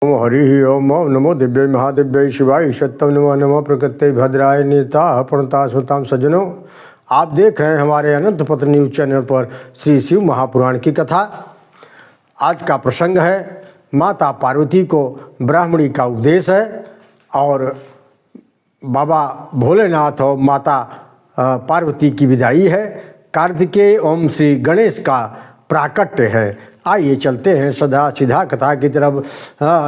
ओम हरि ओम नमो दिव्य महादिव्य शिवाय सत्यम नमो नमो प्रकृति भद्राय नेता प्रणता सुताम सज्जनों, आप देख रहे हैं हमारे अनंत पत्र न्यूज चैनल पर श्री शिव महापुराण की कथा। आज का प्रसंग है माता पार्वती को ब्राह्मणी का उपदेश है और बाबा भोलेनाथ और माता पार्वती की विदाई है। कार्तिकेय ओम श्री गणेश का प्राकट्य है। आइए चलते हैं सदा सीधा कथा की तरफ।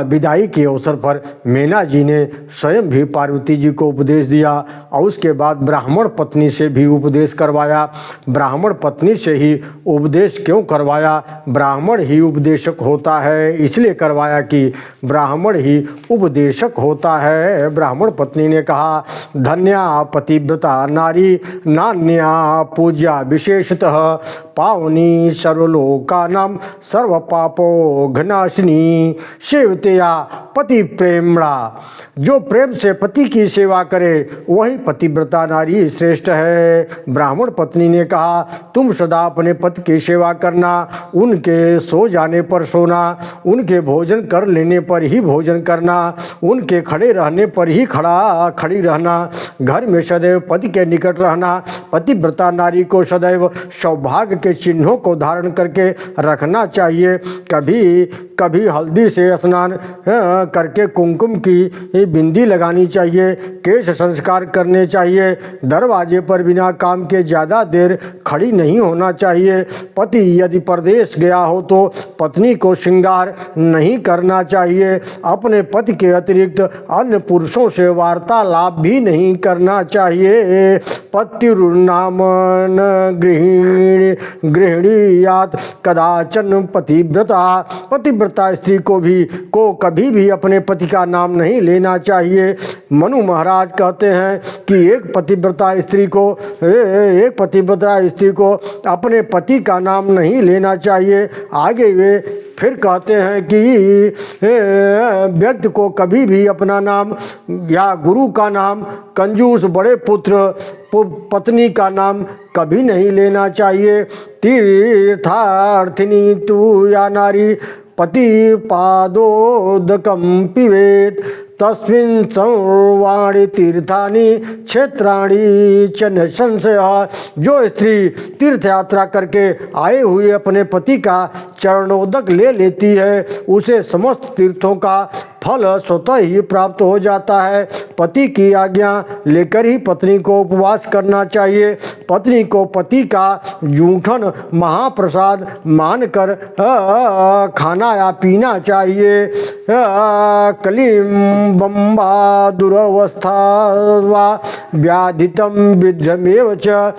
विदाई के अवसर पर मैना जी ने स्वयं भी पार्वती जी को उपदेश दिया और उसके बाद ब्राह्मण पत्नी से भी उपदेश करवाया। ब्राह्मण पत्नी से ही उपदेश क्यों करवाया? ब्राह्मण ही उपदेशक होता है, इसलिए करवाया कि ब्राह्मण ही उपदेशक होता है। ब्राह्मण पत्नी ने कहा, धन्या पतिव्रता नारी नान्या पूज्या विशेषतः पावनी सर्वलोकानां सर्व पापो घनाशिनी सेवतया पति प्रेमणा। जो प्रेम से पति की सेवा करे वही पतिव्रता नारी श्रेष्ठ है। ब्राह्मण पत्नी ने कहा, तुम सदा अपने पति की सेवा करना, उनके सो जाने पर सोना, उनके भोजन कर लेने पर ही भोजन करना, उनके खड़े रहने पर ही खड़ी रहना, घर में सदैव पति के निकट रहना। पतिव्रता नारी को सदैव सौभाग्य के चिन्हों को धारण करके रखना चाहिए। कभी कभी हल्दी से स्नान करके कुमकुम की बिंदी लगानी चाहिए, केश संस्कार करने चाहिए। दरवाजे पर बिना काम के ज़्यादा देर खड़ी नहीं होना चाहिए। पति यदि परदेश गया हो तो पत्नी को श्रृंगार नहीं करना चाहिए। अपने पति के अतिरिक्त अन्य पुरुषों से वार्तालाप भी नहीं करना चाहिए। पतिर्नाम गृहिणीयात कदाचन पतिव्रता। पतिव्रता स्त्री को कभी भी अपने पति का नाम नहीं लेना चाहिए। मनु महाराज कहते हैं कि एक पतिव्रता स्त्री को अपने पति का नाम नहीं लेना चाहिए। आगे वे फिर कहते हैं कि व्यक्ति को कभी भी अपना नाम या गुरु का नाम, कंजूस बड़े पुत्र पत्नी का नाम कभी नहीं लेना चाहिए। तीर्थार्थिनी तू या नारी पति पादोदकम पिबेत तस्मिन् सर्वाणि तीर्थानि क्षेत्राणि च न संशय। जो स्त्री तीर्थ यात्रा करके आए हुए अपने पति का चरणोदक ले लेती है, उसे समस्त तीर्थों का फल स्वतः ही प्राप्त हो जाता है। पति की आज्ञा लेकर ही पत्नी को उपवास करना चाहिए। पत्नी को पति का जूठन महाप्रसाद मानकर खाना या पीना चाहिए। कलिम्बा दुरवस्था वा व्याधितम विद्रमेव च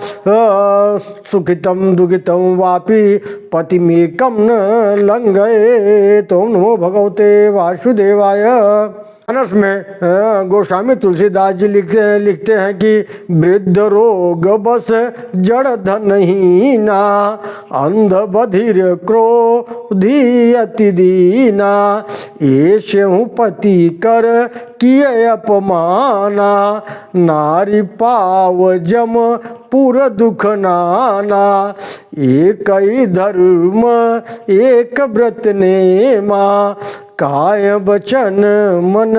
सुखितम दुखितम वापि पतिमेकम न लंघयेत। ओम नमो भगवते वासुदेवाय। मानस में गोस्वामी तुलसीदास जी लिखते हैं कि वृद्ध रोग बस जड़ धनहीना अंध बधिर क्रोधी अति दीना ऐसे पति कर किए अपमाना नारी पाव जम पूरा दुख नाना एक ही धर्म एक व्रत नेमा काय वचन मन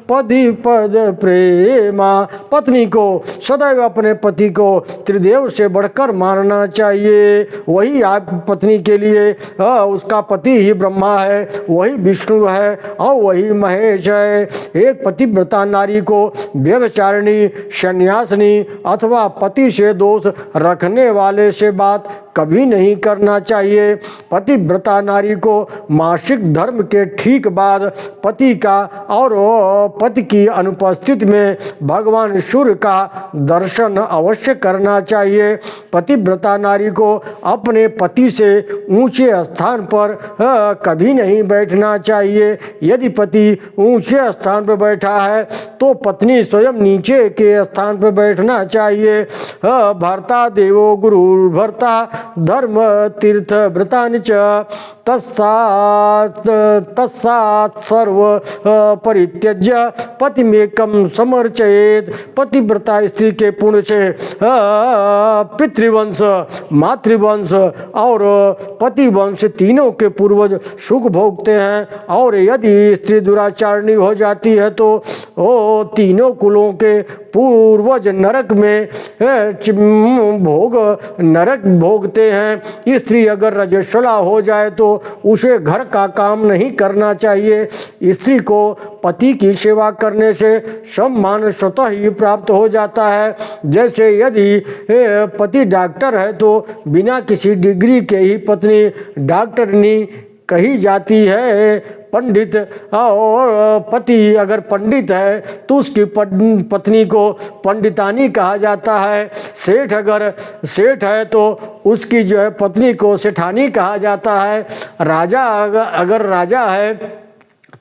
पदी पद प्रेमा। पत्नी को सदैव अपने पति को त्रिदेव से बढ़कर मानना चाहिए। वही आप पत्नी के लिए उसका पति ही ब्रह्मा है, वही विष्णु है और वही महेश है। एक पतिव्रता नारी को व्यभिचारिणी, सन्यासिनी अथवा पति से दोष रखने वाले से बात कभी नहीं करना चाहिए। पतिव्रता नारी को मासिक धर्म के ठीक बाद पति का और पति की अनुपस्थिति में भगवान सूर्य का दर्शन अवश्य करना चाहिए। पतिव्रता नारी को अपने पति से ऊंचे स्थान पर कभी नहीं बैठना चाहिए। यदि पति ऊंचे स्थान पर बैठा है तो पत्नी स्वयं नीचे के स्थान पर बैठना चाहिए। भर्ता देवो गुरु भर्ता धर्म तीर्थ व्रतानि च तत्सात् सर्व परित्यज्य पतिमेकम समर्चयेत। पतिव्रता स्त्री के पुण्य से पितृवंश, मातृवंश और पतिवंश तीनों के पूर्वज सुख भोगते हैं। और यदि स्त्री दुराचारणी हो जाती है तो तीनों कुलों के पूर्वज नरक में नरक भोगते हैं। स्त्री अगर रजस्वला हो जाए तो उसे घर का काम नहीं करना चाहिए। स्त्री को पति की सेवा करने से सम्मान स्वतः ही प्राप्त हो जाता है। जैसे यदि पति डॉक्टर है तो बिना किसी डिग्री के ही पत्नी डॉक्टरनी कही जाती है। पंडित और पति अगर पंडित है तो उसकी पत्नी को पंडितानी कहा जाता है। सेठ अगर सेठ है तो उसकी जो है पत्नी को सेठानी कहा जाता है। राजा अगर राजा है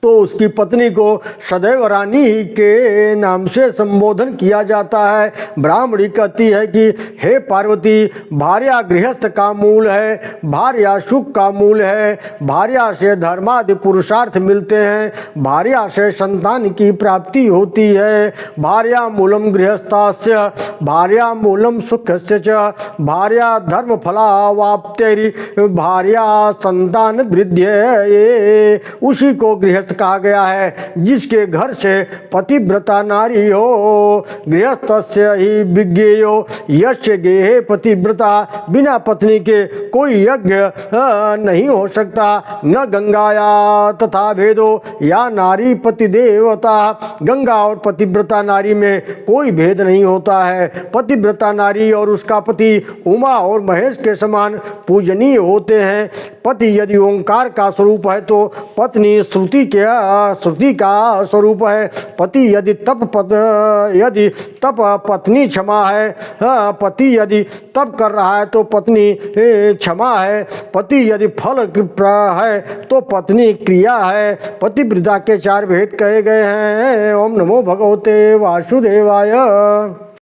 तो उसकी पत्नी को सदैव रानी के नाम से संबोधन किया जाता है। ब्राह्मणी कहती है कि हे पार्वती, भार्या गृहस्थ का मूल है, भार्या सुख का मूल है, भार्या से धर्मादि पुरुषार्थ मिलते हैं, भार्या से संतान की प्राप्ति होती है। भार्या मूलम गृहस्थस्य, भार्या मूलम सुखस्य च, भार्या धर्म फलावाप्तेरि, भार्या संतान वृद्धि। उसी को गृहस्थ कहा गया है जिसके घर से पतिव्रता नारी हो। गृहस्थस्य ही विज्ञेयो यस्य गेहे पतिव्रता। बिना पत्नी के कोई यज्ञ नहीं हो सकता। न गंगाया तथा भेदो या नारी पति देवता। गंगा और पतिव्रता नारी में कोई भेद नहीं होता है। पतिव्रता नारी और उसका पति उमा और महेश के समान पूजनीय होते हैं। पति यदि ओंकार का स्वरूप है तो पत्नी श्रुति का स्वरूप है। पति यदि तप पत्नी क्षमा है। पति यदि तप कर रहा है तो पत्नी क्षमा है। पति यदि फल है तो पत्नी क्रिया है। पतिव्रता के 4 भेद कहे गए हैं। ओम नमो भगवते वासुदेवाय।